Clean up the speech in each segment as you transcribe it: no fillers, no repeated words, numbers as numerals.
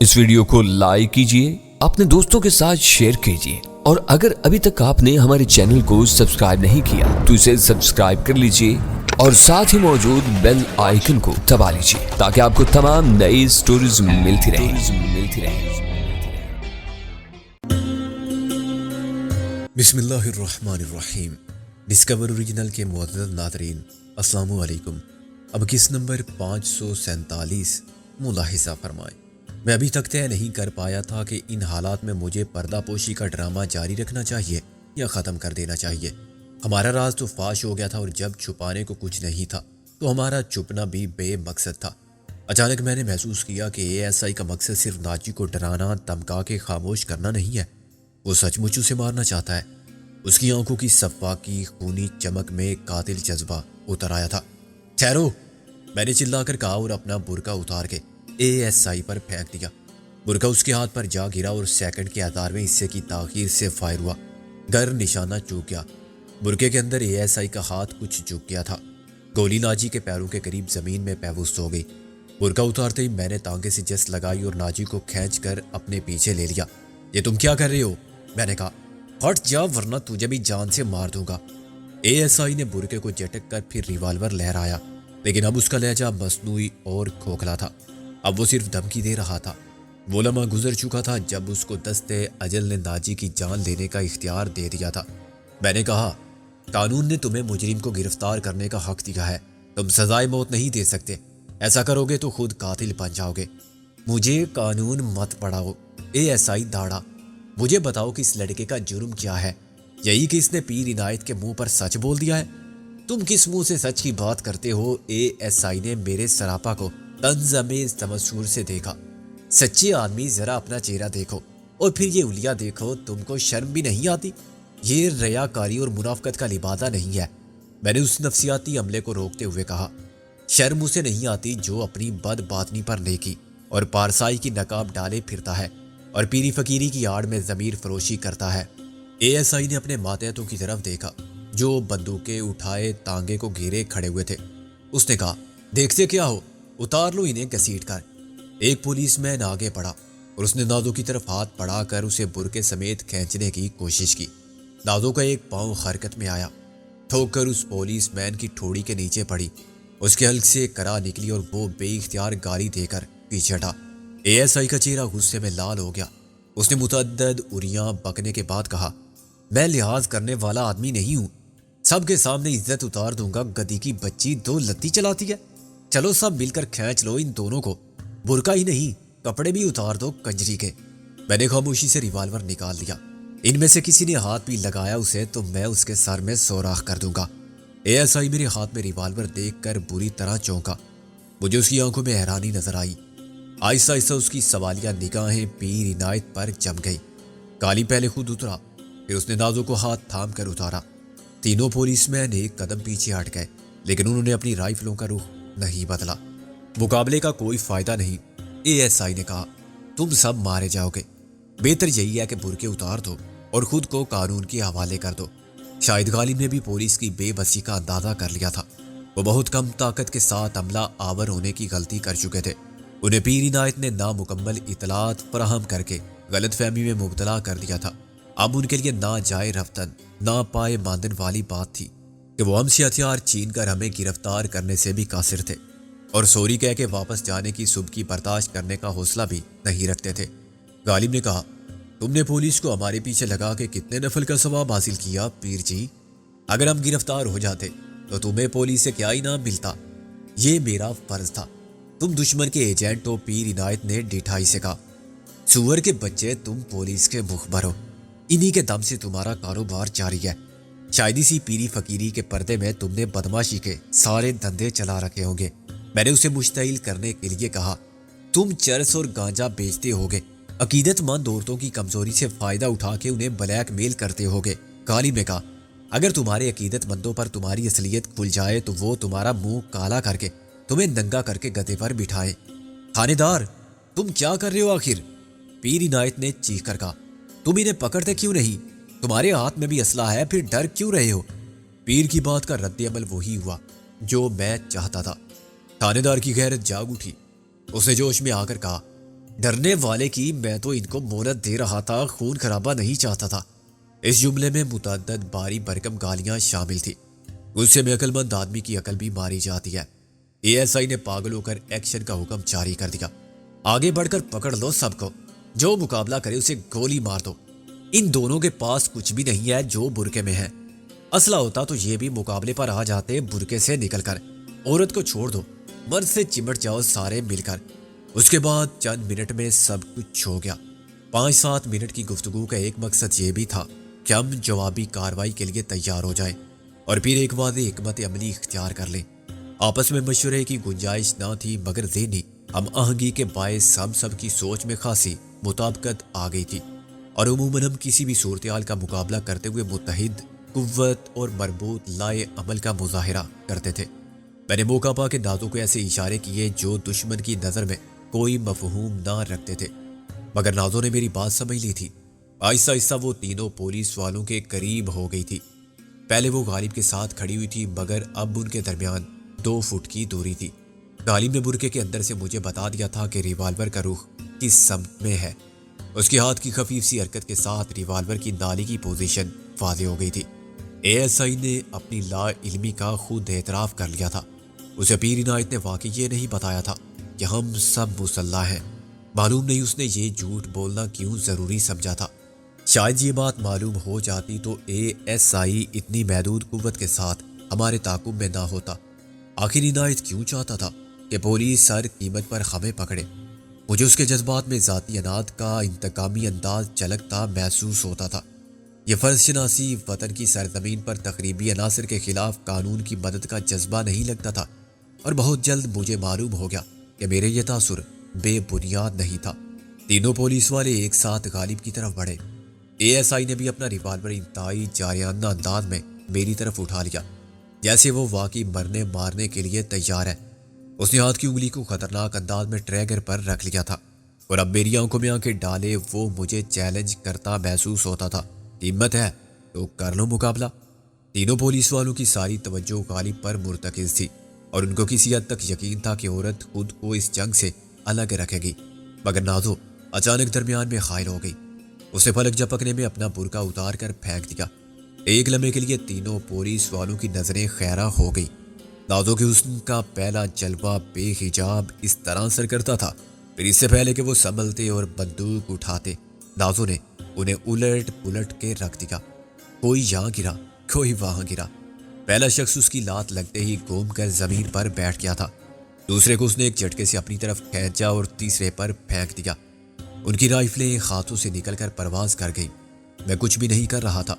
اس video کو like کیجئے، اپنے دوستوں کے ساتھ شیئر کیجئے، اور اگر ابھی تک آپ نے ہمارے چینل کو سبسکرائب نہیں کیا تو اسے سبسکرائب کر لیجئے اور ساتھ ہی موجود بیل آئیکن کو دبا لیجئے تاکہ آپ کو تمام نئی سٹوریز ملتی رہیں۔ بسم اللہ الرحمن الرحیم۔ ڈسکور اوریجنل کے معزز ناظرین، السلام علیکم۔ اب کس نمبر 547 ملاحظہ فرمائیں۔ میں ابھی تک طے نہیں کر پایا تھا کہ ان حالات میں مجھے پردہ پوشی کا ڈرامہ جاری رکھنا چاہیے یا ختم کر دینا چاہیے۔ ہمارا راز تو فاش ہو گیا تھا اور جب چھپانے کو کچھ نہیں تھا تو ہمارا چھپنا بھی بے مقصد تھا۔ اچانک میں نے محسوس کیا کہ ASI کا مقصد صرف ناجی کو ڈرانا، دھمکا کے خاموش کرنا نہیں ہے، وہ سچ مچ اسے مارنا چاہتا ہے۔ اس کی آنکھوں کی صفاقی خونی چمک میں قاتل جذبہ اتر آیا تھا۔ ٹھہرو، میں نے چلا کر کہا اور اپنا برقع اتار کے ASI پر پھینک دیا۔ برقع اس کے ہاتھ پر جا گرا اور سیکنڈ کے 1000ویں حصے کی تاخیر سے فائر ہوا۔ گر نشانہ چوک گیا۔ برقعے کے اندر ASI کا ہاتھ کچھ جھک گیا تھا۔ گولی ناجی کے پیروں کے قریب زمین میں پیوست ہو گئی۔ برقع اتارتے ہی میں نے تانگے سے جس لگائی اور ناجی کو کھینچ کر اپنے پیچھے لے لیا۔ یہ تم کیا کر رہے ہو؟ میں نے کہا۔ ہٹ جا ورنہ تجھے بھی جان سے مار دوں گا۔ ASI نے برقعے کو جھٹک کر پھر ریوالور لہرایا، لیکن اب اس کا لہجہ مصنوعی اور کھوکھلا تھا۔ اب وہ صرف دھمکی دے رہا تھا۔ وہ لمحہ گزر چکا تھا جب اس کو دستے اجل نے ناجی کی جان لینے کا اختیار دے دیا تھا۔ میں نے کہا، قانون نے تمہیں مجرم کو گرفتار کرنے کا حق دیا ہے، تم سزائے موت نہیں دے سکتے، ایسا کرو گے تو خود قاتل بن جاؤ گے۔ مجھے قانون مت پڑھاؤ، ASI داڑا۔ مجھے بتاؤ کہ اس لڑکے کا جرم کیا ہے؟ یہی کہ اس نے پیر عنایت کے منہ پر سچ بول دیا ہے؟ تم کس منہ سے سچ کی بات کرتے ہو؟ ASI نے میرے سراپا کو طنز آمیز تبصر سے دیکھا۔ سچے آدمی ذرا اپنا چہرہ دیکھو اور پھر یہ اولیا دیکھو، تم کو شرم بھی نہیں آتی؟ یہ ریاکاری اور منافقت کا لبادہ نہیں ہے۔ میں نے اس نفسیاتی عملے کو روکتے ہوئے کہا، شرم اسے نہیں آتی جو اپنی بد باطنی پر نیکی اور پارسائی کی نقاب ڈالے پھرتا ہے اور پیری فقیری کی آڑ میں ضمیر فروشی کرتا ہے۔ ASI نے اپنے ماتحتوں کی طرف دیکھا جو بندوقیں اٹھائے تانگے کو گھیرے کھڑے ہوئے تھے۔ اس نے کہا، دیکھتے کیا ہو، اتار لو انہیں گھسیٹ کر۔ ایک پولیس مین آگے بڑھا اور اس نے نادو کی طرف ہاتھ بڑھا کر اسے برقعے سمیت کھینچنے کی کوشش کی۔ نادو کا ایک پاؤں حرکت میں آیا، ٹھوک کر اس پولیس مین کی ٹھوڑی کے نیچے پڑی۔ اس کے حلق سے کرا نکلی اور وہ بے اختیار گالی دے کر پیچھے ہٹا۔ ASI کا چہرہ غصے میں لال ہو گیا۔ اس نے متعدد اریاں بکنے کے بعد کہا، میں لحاظ کرنے والا آدمی نہیں ہوں، سب کے سامنے عزت اتار دوں گا۔ گدی کی بچی دو لتی چلاتی ہے، چلو سب مل کر کھینچ لو ان دونوں کو، برقع ہی نہیں کپڑے بھی اتار دو کنجری کے۔ میں نے خاموشی سے ریوالور نکال لیا۔ ان میں سے کسی نے ہاتھ بھی لگایا اسے تو میں اس کے سر میں سوراخ کر دوں گا۔ ASI میرے ہاتھ میں ریوالور دیکھ کر بری طرح چونکا۔ مجھے اس کی آنکھوں میں حیرانی نظر آئی۔ آہستہ آہستہ اس کی سوالیہ نگاہیں پیر عنایت پر جم گئی۔ کالی پہلے خود اترا، پھر اس نے نازو کو ہاتھ تھام کر اتارا۔ تینوں پولیس مین ایک قدم پیچھے ہٹ گئے، لیکن انہوں نے اپنی رائفلوں کا رخ نہیں بدلا۔ مقابلے کا کوئی فائدہ نہیں، ASI نے کہا، تم سب مارے جاؤ گے۔ بہتر یہی ہے کہ برقعے اتار دو اور خود کو قانون کے حوالے کر دو۔ شاید غالب نے بھی پولیس کی بے بسی کا اندازہ کر لیا تھا۔ وہ بہت کم طاقت کے ساتھ عملہ آور ہونے کی غلطی کر چکے تھے۔ انہیں پیر عنایت نے نامکمل اطلاعات فراہم کر کے غلط فہمی میں مبتلا کر دیا تھا۔ اب ان کے لیے نہ جائے رفتن نہ پائے ماندن والی بات تھی کہ وہ ہم سے ہتھیار چھین کر ہمیں گرفتار کرنے سے بھی قاصر تھے اور سوری کہہ کے واپس جانے کی سبکی برداشت کرنے کا حوصلہ بھی نہیں رکھتے تھے۔ غالب نے کہا، تم نے پولیس کو ہمارے پیچھے لگا کے کتنے نفل کا ثواب حاصل کیا پیر جی؟ اگر ہم گرفتار ہو جاتے تو تمہیں پولیس سے کیا انعام ملتا؟ یہ میرا فرض تھا۔ تم دشمن کے ایجنٹ ہو، پیر عنایت نے ڈٹھائی سے کہا۔ سور کے بچے، تم پولیس کے مخبر ہو، انہی کے دم سے تمہارا کاروبار جاری ہے۔ شاید اسی پیری فقیری کے پردے میں تم نے بدماشی کے سارے دھندے چلا رکھے ہوں گے۔ میں نے اسے مشتعل کرنے کے لیے کہا، تم چرس اور گانجا بیچتے ہوگے، عقیدت مند عورتوں کی کمزوری سے فائدہ اٹھا کے انہیں بلیک میل کرتے ہوگے۔ غالب نے کہا، اگر تمہارے عقیدت مندوں پر تمہاری اصلیت کھل جائے تو وہ تمہارا منہ کالا کر کے تمہیں ننگا کر کے گدھے پر بٹھائیں۔ تھانے دار، تم کیا کر رہے ہو آخر؟ پیر عنایت نے چیخ کر کہا، تم انہیں پکڑتے کیوں نہیں؟ تمہارے ہاتھ میں بھی اسلحہ ہے، پھر ڈر کیوں رہے ہو؟ پیر کی بات کا رد عمل وہی ہوا جو میں چاہتا تھا۔ تھانے دار کی غیرت جاگ اٹھی۔ اس نے جوش میں آ کر کہا، ڈرنے والے کی میں تو ان کو مہلت دے رہا تھا، خون خرابہ نہیں چاہتا تھا۔ اس جملے میں متعدد باری بھرکم گالیاں شامل تھی۔ غصے میں عقل مند آدمی کی عقل بھی ماری جاتی ہے۔ اے ایس آئی نے پاگل ہو کر ایکشن کا حکم جاری کر دیا۔ آگے بڑھ کر پکڑ لو سب کو، جو مقابلہ کرے اسے گولی مار دو۔ ان دونوں کے پاس کچھ بھی نہیں ہے جو برقعے میں ہے۔ اسلحہ ہوتا تو یہ بھی مقابلے پر آ جاتے برقعے سے نکل کر۔ عورت کو چھوڑ دو، مرد سے چمٹ جاؤ سارے مل کر۔ اس کے بعد چند منٹ میں سب کچھ ہو گیا۔ 5-7 منٹ کی گفتگو کا ایک مقصد یہ بھی تھا کہ ہم جوابی کارروائی کے لیے تیار ہو جائیں اور پھر ایک واضح حکمت عملی اختیار کر لیں۔ آپس میں مشورے کی گنجائش نہ تھی، مگر ذہنی ہم آہنگی کے باعث ہم سب کی سوچ میں خاصی مطابقت آ گئی تھی، اور عموماً ہم کسی بھی صورتحال کا مقابلہ کرتے ہوئے متحد قوت اور مربوط لائے عمل کا مظاہرہ کرتے تھے۔ میں نے موقع پا کے نازو کو ایسے اشارے کیے جو دشمن کی نظر میں کوئی مفہوم نہ رکھتے تھے، مگر نازو نے میری بات سمجھ لی تھی۔ آہستہ آہستہ وہ تینوں پولیس والوں کے قریب ہو گئی تھی۔ پہلے وہ غالب کے ساتھ کھڑی ہوئی تھی، مگر اب ان کے درمیان 2 فٹ کی دوری تھی۔ غالب نے برقعے کے اندر سے مجھے بتا دیا تھا کہ ریوالور کا رخ کس سمت میں ہے۔ اس کے ہاتھ کی خفیف سی حرکت کے ساتھ ریوالور کی نالی کی پوزیشن واضح ہو گئی تھی۔ اے ایس آئی نے اپنی لا علمی کا خود اعتراف کر لیا تھا۔ اسے پیر عنایت نے واقعی یہ نہیں بتایا تھا کہ ہم سب مسلح ہیں۔ معلوم نہیں اس نے یہ جھوٹ بولنا کیوں ضروری سمجھا تھا۔ شاید یہ بات معلوم ہو جاتی تو اے ایس آئی اتنی محدود قوت کے ساتھ ہمارے تعاقب میں نہ ہوتا۔ آخر عنایت کیوں چاہتا تھا کہ پولیس ہر قیمت پر ہمیں پکڑے؟ مجھے اس کے جذبات میں ذاتی اناد کا انتقامی انداز جھلکتا محسوس ہوتا تھا۔ یہ فرض شناسی وطن کی سرزمین پر تخریبی عناصر کے خلاف قانون کی مدد کا جذبہ نہیں لگتا تھا، اور بہت جلد مجھے معلوم ہو گیا کہ میرے یہ تاثر بے بنیاد نہیں تھا۔ تینوں پولیس والے ایک ساتھ غالب کی طرف بڑھے۔ اے ایس آئی نے بھی اپنا ریوالور انتہائی جارحانہ انداز میں میری طرف اٹھا لیا، جیسے وہ واقعی مرنے مارنے کے لیے تیار ہے۔ اس نے ہاتھ کی انگلی کو خطرناک انداز میں ٹریگر پر رکھ لیا تھا، اور اب میری آنکھوں میں آنکھیں ڈالے وہ مجھے چیلنج کرتا محسوس ہوتا تھا۔ ہمت ہے تو کر لو مقابلہ۔ تینوں پولیس والوں کی ساری توجہ غالب پر مرتکز تھی، اور ان کو کسی حد تک یقین تھا کہ عورت خود کو اس جنگ سے الگ رکھے گی، مگر نازو اچانک درمیان میں خائل ہو گئی۔ اسے پلک جھپکنے میں اپنا برقع اتار کر پھینک دیا۔ ایک لمحے کے لیے تینوں پولیس والوں کی نظریں خیرہ ہو گئی۔ نازو کے حسن کا پہلا جلوہ بے حجاب اس طرح اثر کرتا تھا، پھر اس سے پہلے کہ وہ سنبھلتے اور بندوق اٹھاتے، نازو نے انہیں الٹ پلٹ کے رکھ دیا۔ کوئی یہاں گرا، کوئی وہاں گرا۔ پہلا شخص اس کی لات لگتے ہی گھوم کر زمین پر بیٹھ گیا تھا، دوسرے کو اس نے ایک جھٹکے سے اپنی طرف کھینچا اور تیسرے پر پھینک دیا۔ ان کی رائفلیں ہاتھوں سے نکل کر پرواز کر گئیں۔ میں کچھ بھی نہیں کر رہا تھا،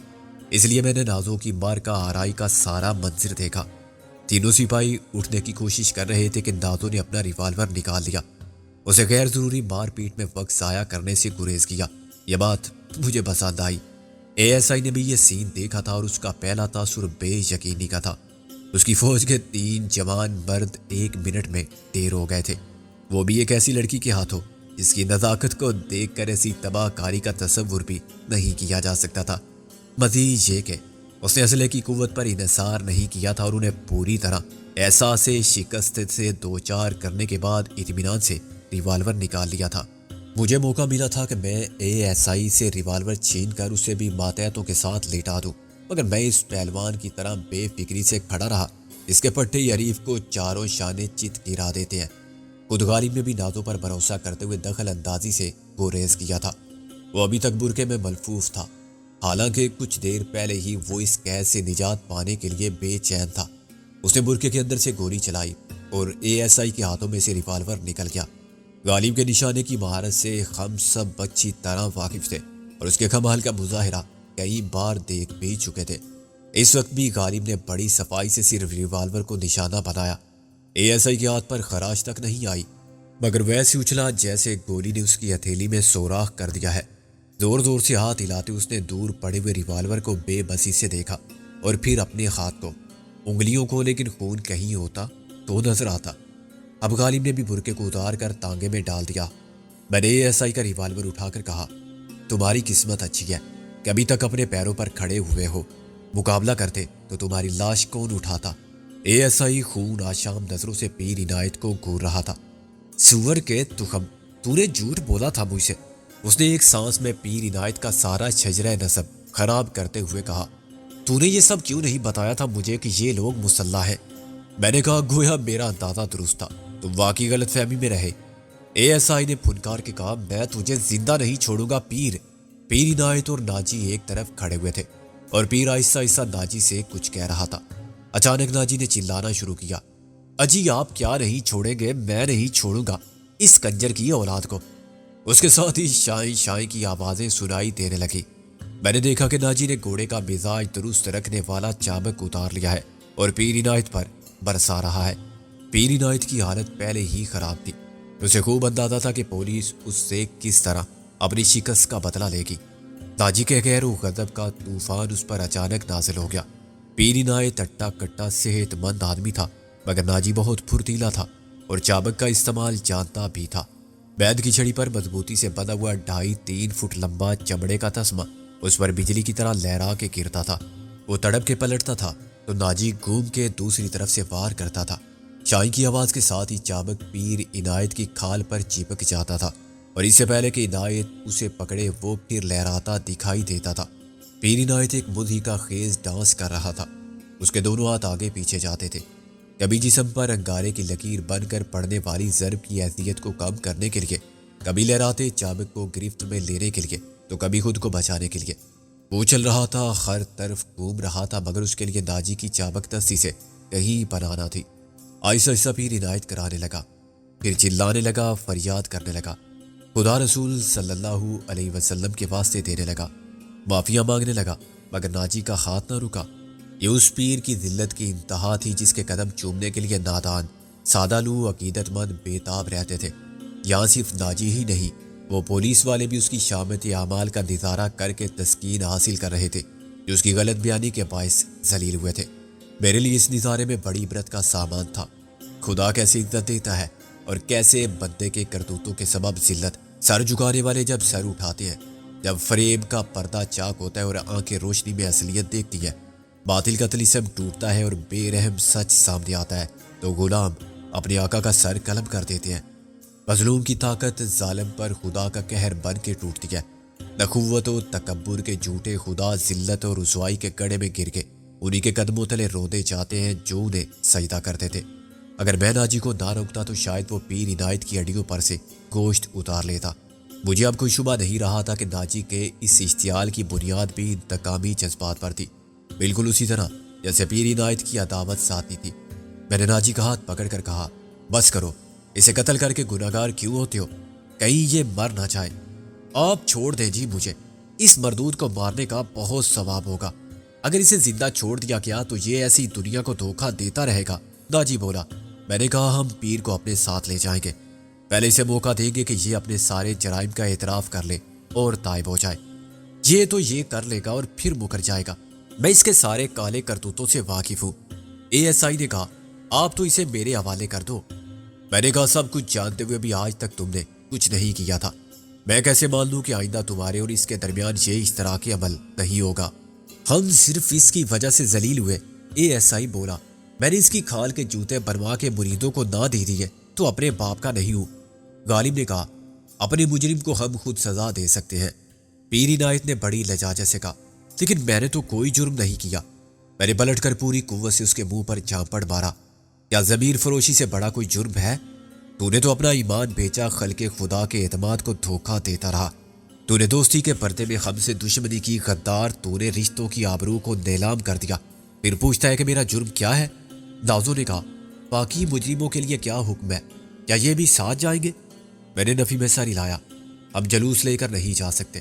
اس لیے میں نے نازو کی مار کا آرائی کا سارا منظر دیکھا۔ تینوں سپاہی اٹھنے کی کوشش کر رہے تھے کہ نازو نے اپنا ریوالور نکال لیا۔ اسے غیر ضروری مار پیٹ میں وقت ضائع کرنے سے گریز کیا۔ یہ بات مجھے پسند آئی۔ اے ایس آئی نے بھی یہ سین دیکھا تھا، اور اس کا پہلا تاثر بے یقینی کا تھا۔ اس کی فوج کے 3 جوان مرد 1 منٹ میں ڈھیر ہو گئے تھے، وہ بھی ایک ایسی لڑکی کے ہاتھوں جس کی نزاکت کو دیکھ کر ایسی تباہ کاری کا تصور بھی نہیں کیا جا سکتا تھا۔ مزید یہ کہ اس نے اسلحے کی قوت پر انحصار نہیں کیا تھا، اور انہیں پوری طرح احساس شکست سے دوچار کرنے کے بعد اطمینان سے ریوالور نکال لیا تھا۔ مجھے موقع ملا تھا کہ میں اے ایس آئی سے ریوالور چھین کر اسے بھی ماتحتوں کے ساتھ لیٹا دوں، مگر میں اس پہلوان کی طرح بے فکری سے کھڑا رہا۔ اس کے پٹھے حریف کو چاروں شانے چت گرا دیتے ہیں۔ خود غالب نے بھی نازو پر بھروسہ کرتے ہوئے دخل اندازی سے گریز کیا تھا۔ وہ ابھی تک برقعے میں ملفوف تھا، حالانکہ کچھ دیر پہلے ہی وہ اس قید سے نجات پانے کے لیے بے چین تھا۔ اس نے برقعے کے اندر سے گولی چلائی اور اے ایس آئی کے ہاتھوں میں سے ریوالور نکل گیا۔ غالب کے نشانے کی مہارت سے ہم سب اچھی طرح واقف تھے، اور اس کے کمال کا مظاہرہ کئی بار دیکھ بھی چکے تھے۔ اس وقت بھی غالب نے بڑی صفائی سے صرف ریوالور کو نشانہ بنایا۔ اے ایس آئی کے ہاتھ پر خراش تک نہیں آئی، مگر ویسے اچھلا جیسے گولی نے اس کی ہتھیلی میں سوراخ کر دیا ہے۔ زور زور سے ہاتھ ہلاتے اس نے دور پڑے ہوئے ریوالور کو بے بسی سے دیکھا، اور پھر اپنے ہاتھ کو، انگلیوں کو، لیکن خون کہیں ہوتا تو نظر آتا۔ اب غالب نے بھی برقعے کو اتار کر تانگے میں ڈال دیا۔ میں نے اے ایس آئی کا ریوالور اٹھا کر کہا، تمہاری قسمت اچھی ہے کہ ابھی تک اپنے پیروں پر کھڑے ہوئے ہو، مقابلہ کرتے تو تمہاری لاش کون اٹھاتا؟ اے ایس آئی خون آشام نظروں سے پیر عنایت کو گھور رہا تھا۔ سور کے تخم، تو نے جھوٹ بولا تھا مجھ سے۔ اس نے ایک سانس میں پیر عنایت کا سارا شجرہ نسب خراب کرتے ہوئے کہا، تو نے یہ سب کیوں نہیں بتایا تھا مجھے کہ یہ لوگ مسلح ہیں؟ میں نے کہا گویا میرا اندازہ درست تھا، تم واقعی غلط فہمی میں رہے۔ اے ایس آئی نے پھنکار کے کہا، میں تجھے زندہ نہیں چھوڑوں گا پیر۔ پیر عنایت اور ناجی ایک طرف کھڑے ہوئے تھے اور پیر آہستہ آہستہ ناجی سے کچھ کہہ رہا تھا۔ اچانک ناجی نے چلانا شروع کیا، اجی آپ کیا نہیں چھوڑیں گے؟ میں نہیں چھوڑوں گا اس کنجر کی اولاد کو۔ اس کے ساتھ ہی شائیں شائیں کی آوازیں سنائی دینے لگی۔ میں نے دیکھا کہ ناجی نے گھوڑے کا مزاج درست رکھنے والا چابک اتار لیا ہے اور پیر عنایت پر برسا رہا ہے۔ پیر عنایت کی حالت پہلے ہی خراب تھی، اسے خوب اندازہ تھا کہ پولیس اس سے کس طرح اپنی شکست کا بدلہ لے گی۔ ناجی کے غیر و غضب کا طوفان اس پر اچانک نازل ہو گیا۔ پیر عنایت اٹا کٹا صحت مند آدمی تھا، مگر ناجی بہت پھرتیلا تھا اور چابک کا استعمال جانتا بھی تھا۔ بیت کی چھڑی پر مضبوطی سے بندھا ہوا 2.5-3 فٹ لمبا چمڑے کا تسمہ اس پر بجلی کی طرح لہرا کے گرتا تھا۔ وہ تڑپ کے پلٹتا تھا تو ناجی گھوم کے دوسری طرف سے وار کرتا تھا۔ شائی کی آواز کے ساتھ ہی چابک پیر عنایت کی کھال پر چپک جاتا تھا اور اس سے پہلے کہ عنایت اسے پکڑے وہ پھر لہراتا دکھائی دیتا تھا۔ پیر عنایت ایک مدہی کا خیز ڈانس کر رہا تھا، اس کے دونوں ہاتھ آگے پیچھے جاتے تھے، کبھی جسم پر انگارے کی لکیر بن کر پڑنے والی ضرب کی اذیت کو کم کرنے کے لیے، کبھی لہراتے چابک کو گرفت میں لینے کے لیے تو کبھی خود کو بچانے کے لیے۔ وہ چل رہا تھا، ہر طرف گھوم رہا تھا، مگر اس کے لیے ناجی کی چابک دستی سے کہیں پناہ نہ تھی۔ آہستہ آہستہ پیر عنایت کرانے لگا، پھر چلانے لگا، فریاد کرنے لگا، خدا رسول صلی اللہ علیہ وسلم کے واسطے دینے لگا، معافیاں مانگنے لگا، مگر ناجی کا ہاتھ نہ رکا۔ یہ اس پیر کی ذلت کی انتہا تھی جس کے قدم چومنے کے لیے نادان، سادہ لو، عقیدت مند بےتاب رہتے تھے۔ یہاں صرف ناجی ہی نہیں، وہ پولیس والے بھی اس کی شامت اعمال کا نظارہ کر کے تسکین حاصل کر رہے تھے جو اس کی غلط بیانی کے باعث ذلیل ہوئے تھے۔ میرے لیے اس نظارے میں بڑی عبرت کا سامان تھا۔ خدا کیسے عزت دیتا ہے اور کیسے بندے کے کرتوتوں کے سبب ذلت، سر جھکانے والے جب سر اٹھاتے ہیں، جب فریب کا پردہ چاک ہوتا ہے اور آنکھیں روشنی میں اصلیت دیکھتی ہے، باطل کا طلسم ٹوٹتا ہے اور بے رحم سچ سامنے آتا ہے، تو غلام اپنے آقا کا سر قلم کر دیتے ہیں۔ مظلوم کی طاقت ظالم پر خدا کا قہر بن کے ٹوٹتی ہے۔ نخوت و تکبر کے جھوٹے خدا ذلت اور رسوائی کے گڑھے میں گر کے انہی کے قدموں تلے روندے جاتے ہیں جو انہیں سجدہ کرتے تھے۔ اگر میں ناجی کو نہ روکتا تو شاید وہ پیر عنایت کی ہڈیوں پر سے گوشت اتار لیتا۔ مجھے اب کوئی شبہ نہیں رہا تھا کہ ناجی کے اس اشتعال کی بنیاد بھی انتقامی جذبات پر تھی، بالکل اسی طرح جیسے پیر عنایت کی عداوت ساتھی تھی۔ میں نے ناجی کا ہاتھ پکڑ کر کہا، بس کرو، اسے قتل کر کے گناہگار کیوں ہوتے ہو؟ کہیں یہ مر نہ جائے۔ آپ چھوڑ دیں جی مجھے، اس مردود کو مارنے کا بہت ثواب ہوگا۔ اگر اسے زندہ چھوڑ دیا گیا تو یہ ایسی دنیا کو دھوکہ دیتا رہے گا۔ ناجی بولا۔ میں نے کہا، ہم پیر کو اپنے ساتھ لے جائیں گے، پہلے اسے موقع دیں گے کہ یہ اپنے سارے جرائم کا اعتراف کر لے اور تائب ہو جائے۔ یہ تو یہ کر لے گا اور پھر مکر جائے گا، میں اس کے سارے کالے کرتوتوں سے واقف ہوں۔ اے ایس آئی نے کہا، آپ تو اسے میرے حوالے کر دو۔ میں نے کہا، سب کچھ جانتے ہوئے بھی آج تک تم نے کچھ نہیں کیا تھا، میں کیسے مان لوں کہ آئندہ تمہارے اور اس کے درمیان یہ اشتراکی عمل نہیں ہوگا؟ ہم صرف اس کی وجہ سے ذلیل ہوئے، اے ایس آئی بولا۔ میں نے اس کی کھال کے جوتے بنوا کے مریدوں کو نہ دے دیے تو اپنے باپ کا نہیں ہوں۔ غالب نے کہا، اپنے مجرم کو ہم خود سزا دے سکتے ہیں۔ پیر عنایت نے بڑی لجاجت سے کہا، لیکن میں نے تو کوئی جرم نہیں کیا۔ میں نے پلٹ کر پوری قوت سے اس کے منہ پر جھانپڑ مارا۔ کیا ضمیر فروشی سے بڑا کوئی جرم ہے؟ تو نے تو اپنا ایمان بیچا، خلق خدا کے اعتماد کو دھوکہ دیتا رہا۔ تو نے دوستی کے پردے میں ہم سے دشمنی کی، غدار، تو نے رشتوں کی آبرو کو نیلام کر دیا، پھر پوچھتا ہے کہ میرا جرم کیا ہے؟ نازو نے کہا، باقی مجرموں کے لیے کیا حکم ہے؟ کیا یہ بھی ساتھ جائیں گے؟ میں نے نفی میں سر ہلایا، ہم جلوس لے کر نہیں جا سکتے،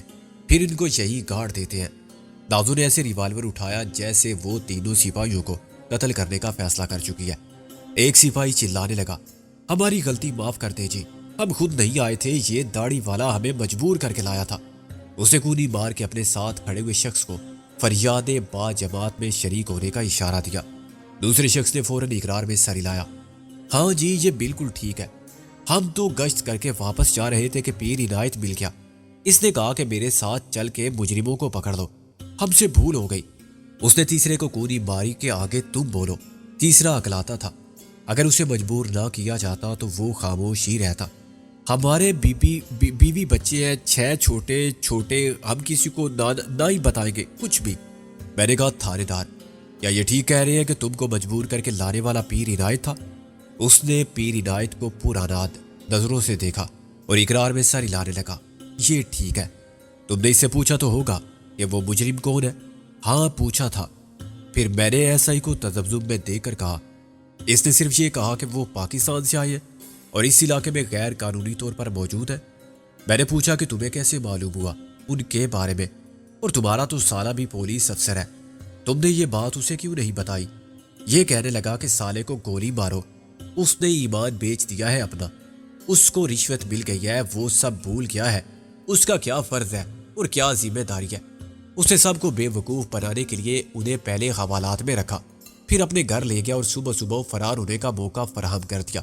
پھر ان کو یہی گاڑ دیتے ہیں۔ نازو نے ایسے ریوالور اٹھایا جیسے وہ تینوں سپاہیوں کو قتل کرنے کا فیصلہ کر چکی ہے۔ ایک سپاہی چلانے لگا، ہماری غلطی معاف کر دے جی، ہم خود نہیں آئے تھے، یہ داڑھی والا ہمیں مجبور کر کے لایا تھا۔ اسے کونی مار کے اپنے ساتھ کھڑے ہوئے شخص کو فریاد با جماعت میں شریک ہونے کا اشارہ دیا۔ دوسرے شخص نے فوراً اقرار میں سر ہلایا، ہاں جی یہ بالکل ٹھیک ہے، ہم تو گشت کر کے واپس جا رہے تھے کہ پیر عنایت مل گیا، اس نے کہا کہ میرے ساتھ چل کے مجرموں کو پکڑ لو، ہم سے بھول ہو گئی۔ اس نے تیسرے کو کونی ماری کہ آگے تم بولو۔ تیسرا اکلاتا تھا، اگر اسے مجبور نہ کیا جاتا تو وہ خاموش ہی رہتا۔ ہمارے بیوی بچے ہیں 6 چھوٹے چھوٹے، ہم کسی کو نہ ہی بتائیں گے کچھ بھی۔ میں نے کہا تھانے دار کیا یہ ٹھیک کہہ رہے ہیں کہ تم کو مجبور کر کے لانے والا پیر عنایت تھا؟ اس نے پیر عنایت کو پراناد نظروں سے دیکھا اور اقرار میں سر ہلانے لگا۔ یہ ٹھیک ہے، تم نے اس سے پوچھا تو ہوگا کہ وہ مجرم کون ہے؟ ہاں پوچھا تھا۔ پھر میں نے ایسا ہی کو تذبذب میں دیکھ کر کہا، اس نے صرف یہ کہا کہ وہ پاکستان سے آئے ہے اور اس علاقے میں غیر قانونی طور پر موجود ہے۔ میں نے پوچھا کہ تمہیں کیسے معلوم ہوا ان کے بارے میں، اور تمہارا تو سالہ بھی پولیس افسر ہے، تم نے یہ بات اسے کیوں نہیں بتائی؟ یہ کہنے لگا کہ سالے کو گولی مارو، اس نے ایمان بیچ دیا ہے اپنا، اس کو رشوت مل گئی ہے، وہ سب بھول گیا ہے، اس کا کیا فرض ہے اور کیا ذمہ داری ہے۔ اس نے سب کو بے وقوف بنانے کے لیے انہیں پہلے حوالات میں رکھا، پھر اپنے گھر لے گیا اور صبح صبح فرار ہونے کا موقع فراہم کر دیا۔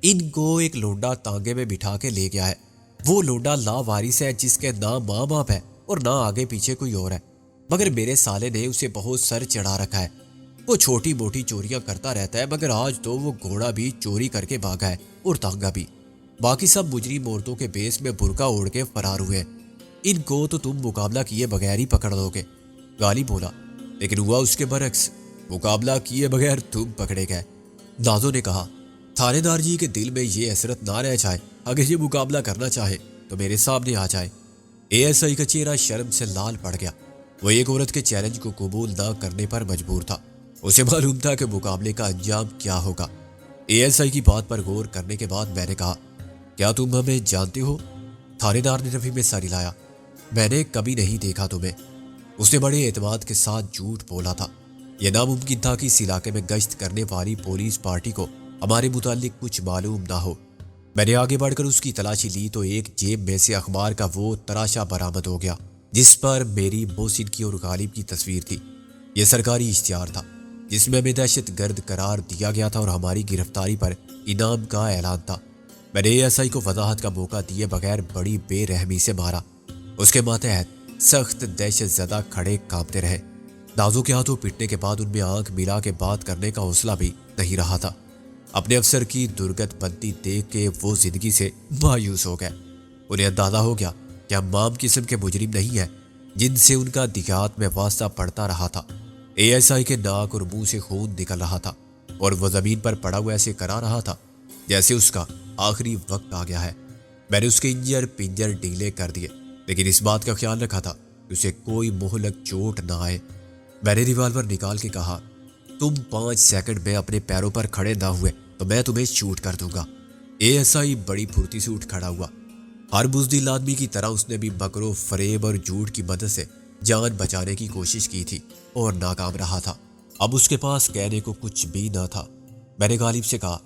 ان کو ایک لونڈا تانگے میں بٹھا کے لے گیا ہے، وہ لونڈا لاوارث ہے جس کے نہ ماں باپ ہے اور نہ آگے پیچھے کوئی اور ہے، مگر میرے سالے نے اسے بہت سر چڑھا رکھا ہے۔ وہ چھوٹی موٹی چوریاں کرتا رہتا ہے، مگر آج تو وہ گھوڑا بھی چوری کر کے بھاگا ہے اور تانگا بھی۔ باقی سب مجرم عورتوں کے بیس میں برقع اوڑھ کے فرار ہوئے ہیں، ان کو تو تم مقابلہ کیے بغیر ہی پکڑ دو گے۔ غالب بولا، لیکن ہوا اس کے برعکس، مقابلہ کیے بغیر تم پکڑے گئے۔ نازو نے کہا، تھانے دار جی کے دل میں یہ حسرت نہ رہ جائے، اگر یہ مقابلہ کرنا چاہے تو میرے سامنے آ جائے۔ اے ایس آئی کا چہرہ شرم سے لال پڑ گیا، وہ ایک عورت کے چیلنج کو قبول نہ کرنے پر مجبور تھا، اسے معلوم تھا کہ مقابلے کا انجام کیا ہوگا۔ اے ایس آئی کی بات پر غور کرنے کے بعد میں نے کہا، کیا تم ہمیں جانتے ہو؟ تھانے دار نے رفیع میں سر ہلایا، میں نے کبھی نہیں دیکھا تمہیں۔ اس نے بڑے اعتماد کے ساتھ جھوٹ بولا تھا، یہ ناممکن تھا کہ اس علاقے میں گشت کرنے والی پولیس پارٹی کو ہمارے متعلق کچھ معلوم نہ ہو۔ میں نے آگے بڑھ کر اس کی تلاشی لی تو ایک جیب میں سے اخبار کا وہ تراشا برآمد ہو گیا جس پر میری محسن کی اور غالب کی تصویر تھی۔ یہ سرکاری اشتہار تھا جس میں ہمیں دہشت گرد قرار دیا گیا تھا اور ہماری گرفتاری پر انعام کا اعلان تھا۔ میں نے اے ایس آئی کو وضاحت کا موقع دیے بغیر بڑی بے رحمی سے مارا۔ اس کے ماتحت سخت دہشت زدہ کھڑے کانپتے رہے۔ نازو کے ہاتھوں پٹنے کے بعد ان میں آنکھ ملا کے بات کرنے کا حوصلہ بھی نہیں رہا تھا۔ اپنے افسر کی درگت بندی دیکھ کے وہ زندگی سے مایوس ہو گئے۔ انہیں اندازہ ہو گیا کہ ہم عام قسم کے مجرم نہیں ہیں جن سے ان کا دیہات میں واسطہ پڑتا رہا تھا۔ اے ایس آئی کے ناک اور منہ سے خون نکل رہا تھا اور وہ زمین پر پڑا ہوا ایسے کرا رہا تھا جیسے اس کا آخری وقت آ گیا ہے۔ میں نے اس کے انجر پنجر ڈھیلے کر دیے، لیکن اس بات کا خیال رکھا تھا کہ اسے کوئی مہلک چوٹ نہ آئے۔ میں نے ریوالور نکال کے کہا، تم 5 سیکنڈ میں اپنے پیروں پر کھڑے نہ ہوئے تو میں تمہیں شوٹ کر دوں گا۔ اے ایس آئی بڑی پھرتی سے اٹھ کھڑا ہوا۔ ہر بزدل آدمی کی طرح اس نے بھی مکر و فریب اور جھوٹ کی مدد سے جان بچانے کی کوشش کی تھی اور ناکام رہا تھا۔ اب اس کے پاس کہنے کو کچھ بھی نہ تھا۔ میں نے غالب سے کہا،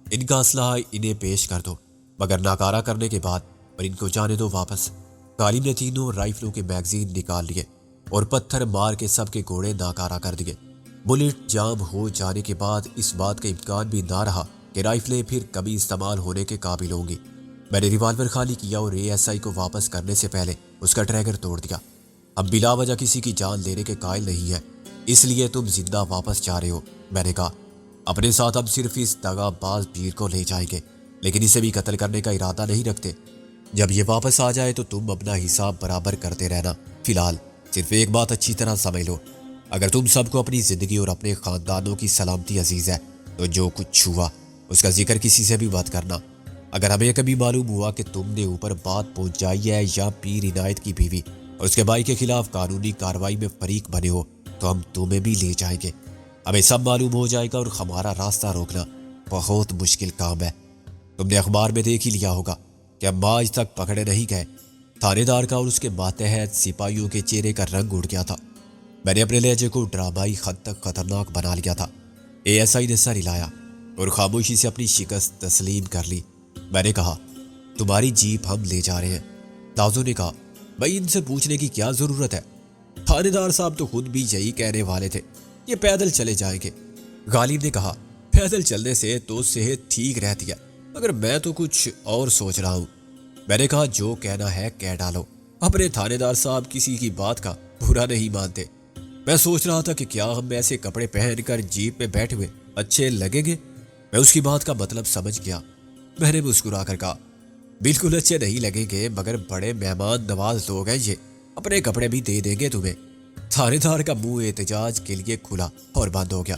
ان کا اسلحہ انہیں پیش کر دو، مگر ناکارہ کرنے کے بعد اور ان کو جانے دو واپس۔ غالب نے تینوں رائفلوں کے میگزین نکال لیے اور پتھر مار کے سب کے گھوڑے ناکارہ کر دیے۔ بلٹ جام ہو جانے کے بعد اس بات کا امکان بھی نہ رہا کہ رائفلیں پھر کبھی استعمال ہونے کے قابل ہوں گی۔ میں نے ریوالور خالی کیا اور اے ایس آئی کو واپس کرنے سے پہلے اس کا ٹریگر توڑ دیا۔ ہم بلا وجہ کسی کی جان لینے کے قائل نہیں ہیں، اس لیے تم زندہ واپس جا رہے ہو۔ میں نے کہا، اپنے ساتھ ہم صرف اس دغا باز پیر کو لے جائیں گے، لیکن اسے بھی قتل کرنے کا ارادہ نہیں رکھتے۔ جب یہ واپس آ جائے تو تم اپنا حساب برابر کرتے رہنا۔ فی الحال صرف ایک بات اچھی طرح سمجھ لو، اگر تم سب کو اپنی زندگی اور اپنے خاندانوں کی سلامتی عزیز ہے تو جو کچھ ہوا اس کا ذکر کسی سے بھی مت کرنا۔ اگر ہمیں کبھی معلوم ہوا کہ تم نے اوپر بات پہنچائی ہے یا پیر عنایت کی بیوی اور اس کے بھائی کے خلاف قانونی کارروائی میں فریق بنے ہو تو ہم تمہیں بھی لے جائیں گے۔ ہمیں سب معلوم ہو جائے گا اور ہمارا راستہ روکنا بہت مشکل کام ہے۔ تم نے اخبار میں دیکھ ہی لیا ہوگا کہ ہم آج تک پکڑے نہیں گئے۔ تھانے دار کا اور اس کے ماتحت سپاہیوں کے چہرے کا رنگ اڑ گیا تھا۔ میں نے اپنے لہجے کو ڈرامائی حد تک خطرناک بنا لیا تھا۔ اے ایس آئی نے سر ہلایا اور خاموشی سے اپنی شکست تسلیم کر لی۔ میں نے کہا، تمہاری جیپ ہم لے جا رہے ہیں۔ نازو نے کہا، بھائی ان سے پوچھنے کی کیا ضرورت ہے؟ تھانے دار صاحب تو خود بھی یہی کہنے والے تھے، یہ پیدل چلے جائیں گے۔ غالب نے کہا، پیدل چلنے سے تو صحت ٹھیک رہتی ہے، مگر میں تو کچھ اور سوچ رہا ہوں۔ میں نے کہا، جو کہنا ہے کہہ ڈالو، اپنے تھانے دار صاحب کسی کی بات کا برا نہیں مانتے۔ میں سوچ رہا تھا کہ کیا ہم ایسے کپڑے پہن کر جیپ میں بیٹھے ہوئے اچھے لگیں گے۔ میں اس کی بات کا مطلب سمجھ گیا۔ میں نے مسکرا کر کہا، بالکل اچھے نہیں لگیں گے مگر بڑے مہمان نواز لوگ ہیں یہ، اپنے کپڑے بھی دے دیں گے تمہیں۔ تھانے دار کا منہ احتجاج کے لیے کھلا اور بند ہو گیا۔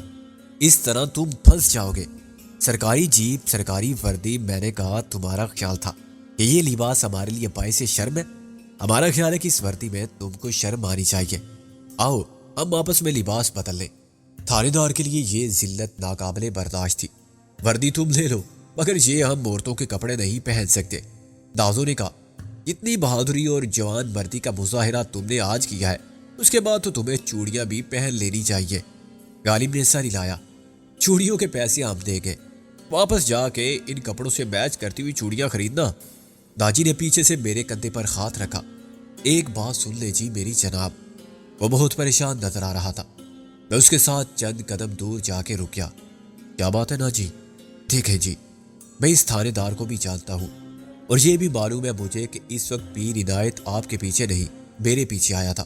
اس طرح تم پھنس جاؤ گے۔ سرکاری جیپ، سرکاری وردی، میں نے کہا تمہارا خیال تھا کہ یہ لباس ہمارے لیے باعث شرم ہے؟ ہمارا خیال ہے کہ اس وردی میں تم کو شرم آنی چاہیے۔ آؤ ہم آپس میں لباس بدل لیں۔ تھانے دار کے لیے یہ ذلت ناقابل برداشت تھی۔ وردی تم لے لو مگر یہ ہم عورتوں کے کپڑے نہیں پہن سکتے۔ دازو نے کہا اتنی بہادری اور جوان مردی کا مظاہرہ تم نے آج کیا ہے، اس کے بعد تو تمہیں چوڑیاں بھی پہن لینی چاہیے۔ غالب نے سر ہلایا۔ چوڑیوں کے پیسے ہم دیں گے، واپس جا کے ان کپڑوں سے میچ کرتی ہوئی چوڑیاں خریدنا۔ داجی نے پیچھے سے میرے کندھے پر ہاتھ رکھا۔ ایک بات سن لے جی میری جناب۔ وہ بہت پریشان نظر آ رہا تھا۔ میں اس کے ساتھ چند قدم دور جا کے رک گیا۔ کیا بات ہے نا جی؟ ٹھیک ہے جی، میں اس تھانے دار کو بھی جانتا ہوں اور یہ بھی معلوم ہے مجھے کہ اس وقت پیر عنایت آپ کے پیچھے نہیں میرے پیچھے آیا تھا۔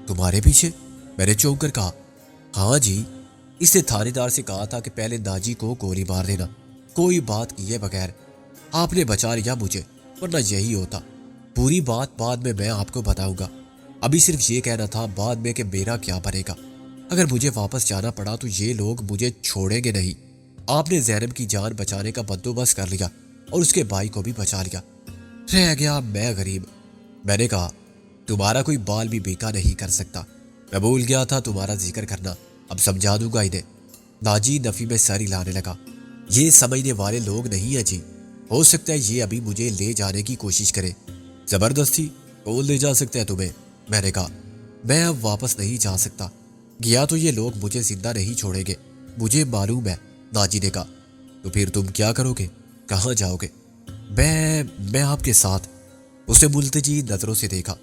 تمہارے پیچھے؟ میں نے چونک کر کہا۔ ہاں جی، اس نے تھانے دار سے کہا تھا کہ پہلے ناجی کو گولی مار دینا، کوئی بات کیے بغیر۔ آپ نے بچا لیا مجھے، ورنہ یہی ہوتا۔ پوری بات بعد میں آپ کو بتاؤں گا۔ ابھی صرف یہ کہنا تھا بعد میں کہ میرا کیا بنے گا۔ اگر مجھے واپس جانا پڑا تو یہ لوگ مجھے چھوڑیں گے نہیں۔ آپ نے زینب کی جان بچانے کا بندوبست کر لیا اور اس کے بھائی کو بھی بچا لیا، رہ گیا میں غریب۔ میں نے کہا تمہارا کوئی بال بھی بیکا نہیں کر سکتا۔ میں بھول گیا تھا تمہارا ذکر کرنا، اب سمجھا دوں گا انہیں۔ ناجی نفی میں سر ہلانے لگا۔ یہ سمجھنے والے لوگ نہیں ہیں جی، ہو سکتا ہے یہ ابھی مجھے لے جانے کی کوشش کرے۔ زبردستی؟ کون لے جا سکتا ہے تمہیں؟ میں نے کہا میں اب واپس نہیں جا سکتا، گیا تو یہ لوگ مجھے زندہ نہیں چھوڑیں گے، مجھے معلوم ہے۔ ناجی نے کہا تو پھر تم کیا کرو گے؟ کہاں جاؤ گے؟ میں آپ کے ساتھ۔ اسے ملتجی نظروں سے دیکھا۔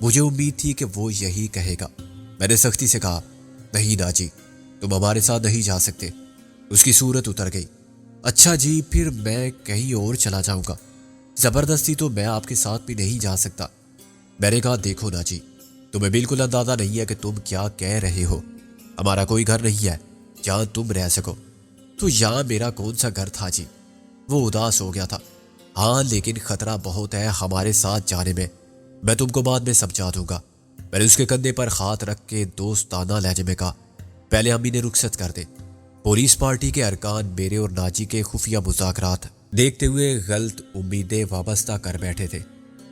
مجھے امید تھی کہ وہ یہی کہے گا۔ میں نے سختی سے کہا نہیں ناجی، تم ہمارے ساتھ نہیں جا سکتے۔ اس کی صورت اتر گئی۔ اچھا جی، پھر میں کہیں اور چلا جاؤں گا، زبردستی تو میں آپ کے ساتھ بھی نہیں جا سکتا۔ میں نے کہا دیکھو ناجی، تمہیں بالکل اندازہ نہیں ہے کہ تم کیا کہہ رہے ہو۔ ہمارا کوئی گھر نہیں ہے جہاں تم رہ سکو۔ تو یہاں میرا کون سا گھر تھا جی؟ وہ اداس ہو گیا تھا۔ ہاں لیکن خطرہ بہت ہے ہمارے ساتھ جانے میں تم کو بعد میں سمجھا دوں گا۔ میں نے اس کے کندھے پر ہاتھ رکھ کے دوستانہ لہجے میں کہا پہلے ہم انہیں رخصت کر دیں۔ پولیس پارٹی کے ارکان میرے اور ناجی کے خفیہ مذاکرات دیکھتے ہوئے غلط امیدیں وابستہ کر بیٹھے تھے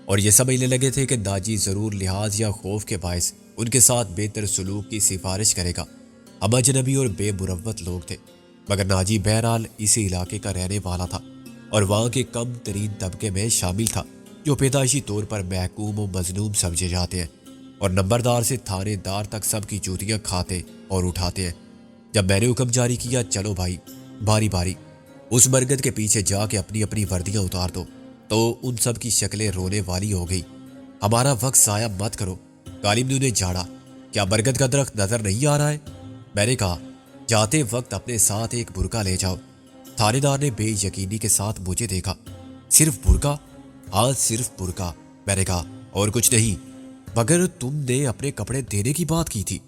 اور یہ سمجھنے لگے تھے کہ ناجی ضرور لحاظ یا خوف کے باعث ان کے ساتھ بہتر سلوک کی سفارش کرے گا۔ ہم اجنبی اور بے مروت لوگ تھے مگر ناجی بہرحال اسی علاقے کا رہنے والا تھا اور وہاں کے کم ترین طبقے میں شامل تھا جو پیدائشی طور پر محکوم و مظلوم سمجھے جاتے ہیں اور نمبردار سے تھانے دار تک سب کی جوتیاں کھاتے اور اٹھاتے ہیں۔ جب میں نے حکم جاری کیا چلو بھائی باری باری اس برگد کے پیچھے جا کے اپنی اپنی وردیاں اتار دو، تو ان سب کی شکلیں رونے والی ہو گئی۔ ہمارا وقت ضائع مت کرو۔ غالب نے انہیں جھاڑا۔ کیا برگد کا درخت نظر نہیں آ رہا ہے؟ میں نے کہا جاتے وقت اپنے ساتھ ایک برقع لے جاؤ۔ تھانے دار نے بے یقینی کے ساتھ مجھے دیکھا۔ صرف برقع؟ ہاں صرف برقع۔ میں نے کہا اور کچھ نہیں؟ مگر تم نے اپنے کپڑے دینے کی بات کی تھی۔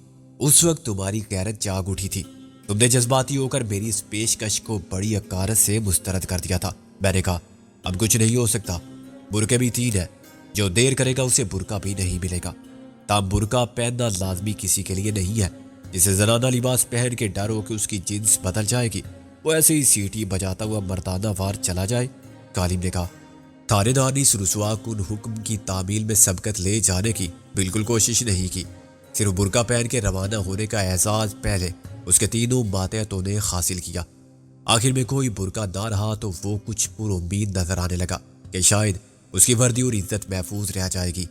اس وقت تمہاری غیرت جاگ اٹھی تھی، تم نے جذباتی ہو کر میری اس پیشکش کو بڑی عکارت سے مسترد کر دیا تھا۔ میں نے کہا اب کچھ نہیں ہو سکتا، برقعے بھی 3 ہیں، جو دیر کرے گا اسے برقع بھی نہیں ملے گا۔ تاہم برقع پہننا لازمی کسی کے لیے نہیں ہے۔ جسے زنانہ لباس پہن کے ڈر ہو کہ اس کی جنس بدل جائے گی، وہ ایسے ہی سیٹی بجاتا ہوا مردانہ وار چلا جائے۔ غالب نے کہا تھانے دار نے اس رسوا کن حکم کی تعمیل میں سبقت لے جانے کی بالکل کوشش نہیں کی، صرف برقع پہن کے روانہ ہونے کا اعزاز پہلے اس کے 3 ماتحتوں نے حاصل کیا۔ آخر میں کوئی برقع نہ رہا تو وہ کچھ پر امید نظر آنے لگا کہ شاید اس کی وردی اور عزت محفوظ رہ جائے گی،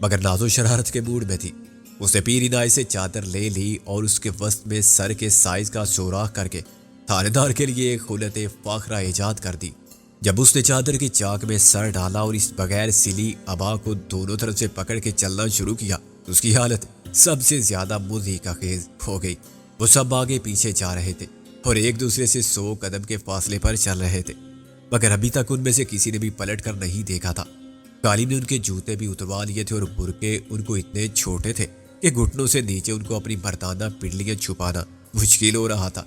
مگر ناز و شرارت کے موڈ میں تھی۔ اس نے پیر عنایت سے چادر لے لی اور اس کے وسط میں سر کے سائز کا سوراخ کر کے تھانے دار کے لیے ایک خلت فاخرہ ایجاد کر دی۔ جب اس نے چادر کی چاک میں سر ڈالا اور اس بغیر سلی ابا کو دونوں طرف سے پکڑ کے چلنا شروع کیا تو اس کی حالت سب سے زیادہ مضحکہ خیز ہو گئی۔ وہ سب آگے پیچھے جا رہے تھے اور ایک دوسرے سے 100 قدم کے فاصلے پر چل رہے تھے، مگر ابھی تک ان میں سے کسی نے بھی پلٹ کر نہیں دیکھا تھا۔ غالب نے ان کے جوتے بھی اتروا لیے تھے اور برقعے ان کو اتنے چھوٹے تھے کہ گھٹنوں سے نیچے ان کو اپنی مردانہ پنڈلیاں چھپانا مشکل ہو رہا تھا۔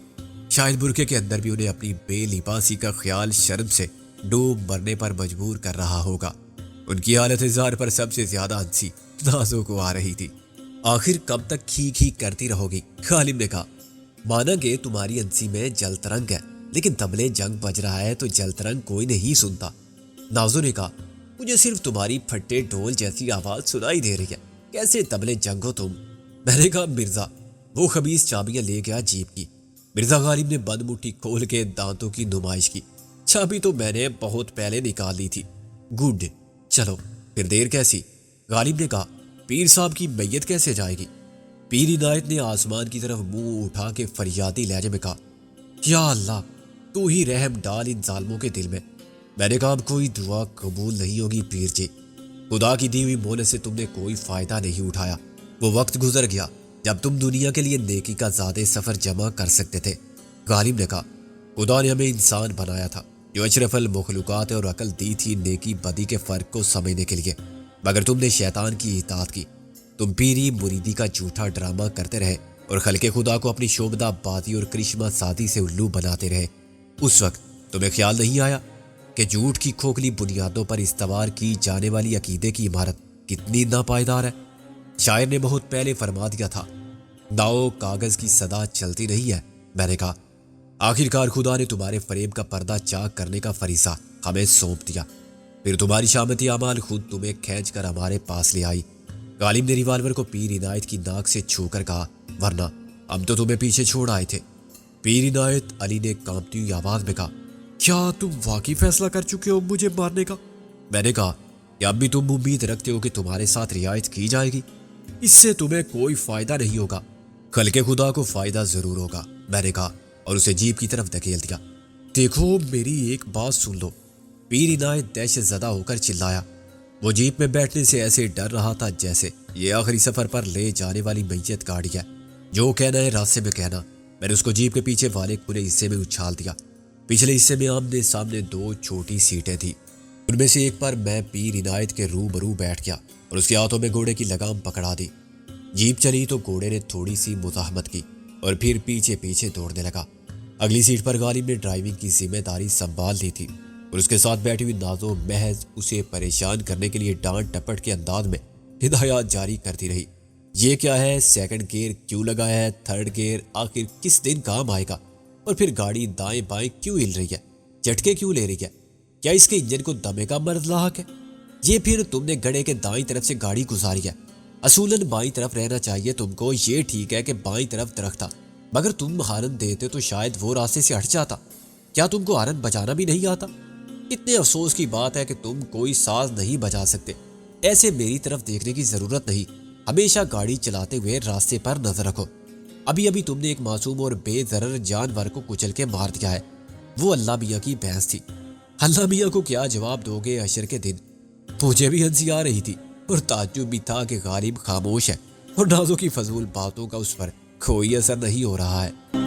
شاید برقعے کے اندر بھی انہیں اپنی بے لباسی کا خیال شرم سے ڈوب مرنے پر مجبور کر رہا ہوگا۔ ان کی حالت اظہار پر سب سے زیادہ ہنسی نازو کو آ رہی تھی۔ آخر کب تک کھیک ہی کرتی رہو گی؟ غالب نے کہا۔ مانا کہ تمہاری ہنسی میں جل ترنگ ہے، لیکن تبلے جنگ بج رہا ہے تو جل ترنگ کوئی نہیں سنتا۔ نازو نے کہا، مجھے صرف تمہاری پھٹے ڈھول جیسی آواز سنائی دے رہی ہے، کیسے تبلے جنگ ہو تم؟ میں نے کہا، مرزا وہ خبیث چابیاں لے گیا جیپ کی۔ مرزا غالب نے بند مٹھی کھول کے دانتوں کی نمائش کی۔ چابی تو میں نے بہت پہلے نکال لی تھی۔ گڈ، چلو پھر دیر کیسی؟ غالب نے کہا، پیر صاحب کی میت کیسے جائے گی؟ پیر عنایت نے آسمان کی طرف منہ اٹھا کے فریادی لہجے میں کہا، یا اللہ تو ہی رحم ڈال ان ظالموں کے دل میں۔ میں نے کہا، اب کوئی دعا قبول نہیں ہوگی پیر جی، خدا کی دی ہوئی مہلت سے تم نے کوئی فائدہ نہیں اٹھایا۔ وہ وقت گزر گیا جب تم دنیا کے لیے نیکی کا زیادہ سفر جمع کر سکتے تھے۔ غالب نے کہا، خدا نے ہمیں انسان بنایا تھا جو اشرف المخلوقات ہے، اور عقل دی تھی نیکی بدی کے فرق کو سمجھنے کے لیے، مگر تم نے شیطان کی اطاعت کی۔ تم پیری مریدی کا جھوٹا ڈرامہ کرتے رہے اور خلق خدا کو اپنی شعبدہ بازی اور کرشمہ سازی سے الو بناتے رہے۔ اس وقت تمہیں خیال نہیں آیا کہ جھوٹ کی کھوکھلی بنیادوں پر استوار کی جانے والی عقیدے کی عمارت کتنی ناپائیدار ہے؟ شاعر نے بہت پہلے فرما دیا تھا، داؤ کاغذ کی صدا چلتی نہیں ہے۔ میں نے کہا، آخرکار خدا نے تمہارے فریب کا پردہ چاک کرنے کا فریضہ ہمیں سونپ دیا، پھر تمہاری شامتی اعمال خود تمہیں کھینچ کر ہمارے پاس لے آئی۔ غالب نے ریوالور کو پیر عنایت کی ناک سے چھو کر کہا، ورنہ ہم تو تمہیں پیچھے چھوڑ آئے تھے۔ پیر عنایت علی نے کانپتی ہوئی آواز میں کہا، کیا تم واقعی فیصلہ کر چکے ہو مجھے مارنے کا؟ میں نے کہا کہ اب بھی تم امید رکھتے ہو کہ تمہارے ساتھ رعایت کی جائے گی؟ اس سے تمہیں کوئی فائدہ نہیں ہوگا۔ خلق خدا کو فائدہ ضرور ہوگا، میں نے کہا، اور اسے جیپ کی طرف دھکیل دیا۔ دیکھو میری ایک بات سن لو، پیر عنایت دہشت زدہ ہو کر چلایا۔ وہ جیپ میں بیٹھنے سے ایسے ڈر رہا تھا جیسے یہ آخری سفر پر لے جانے والی میت گاڑی ہے۔ جو کہنا ہے راستے میں کہنا۔ میں نے اس کو جیپ کے پیچھے والے کھلے حصے میں اچھال دیا۔ پچھلے حصے میں آمنے سامنے دو چھوٹی سیٹیں تھیں، ان میں سے ایک پر میں پیر عنایت کے روبرو بیٹھ گیا اور اس کے ہاتھوں میں گھوڑے کی لگام پکڑا دی۔ جیپ چلی تو گھوڑے نے تھوڑی سی مزاحمت کی اور پھر پیچھے پیچھے دوڑنے لگا۔ اگلی سیٹ پر غالب نے ڈرائیونگ کی ذمہ داری سنبھال لی تھی اور اس کے ساتھ بیٹھی ہوئی نازو محض اسے پریشان کرنے کے لیے ڈانٹ ٹپٹ کے انداز میں ہدایات جاری کرتی رہی۔ یہ کیا ہے؟ سیکنڈ گیئر کیوں لگایا ہے؟ تھرڈ گیئر آخر کس دن کام آئے گا؟ اور پھر گاڑی دائیں بائیں کیوں ہل رہی ہے؟ جھٹکے کیوں لے رہی ہے؟ کیا اس کے انجن کو دمے کا مرض لاحق ہے؟ یہ پھر تم نے گڑھے کے دائیں طرف سے گاڑی گزاری ہے، اصولاً بائیں طرف رہنا چاہیے تم کو۔ یہ ٹھیک ہے کہ بائیں طرف درخت تھا، مگر تم ہارن دیتے تو شاید وہ راستے سے ہٹ جاتا۔ کیا تم کو ہارن بجانا بھی نہیں آتا؟ اتنے افسوس کی بات ہے کہ تم کوئی ساز نہیں بجا سکتے۔ ایسے میری طرف دیکھنے کی ضرورت نہیں، ہمیشہ گاڑی چلاتے ہوئے راستے پر نظر رکھو۔ ابھی تم نے ایک معصوم اور بے ضرر جانور کو کچل کے مار دیا ہے، وہ اللہ میاں کی بھینس تھی۔ اللہ میاں کو کیا جواب دو گے حشر کے دن؟ مجھے بھی ہنسی آ رہی تھی اور تعجب بھی تھا کہ غالب خاموش ہے اور نازو کی فضول باتوں کا اس پر کوئی اثر نہیں ہو رہا ہے۔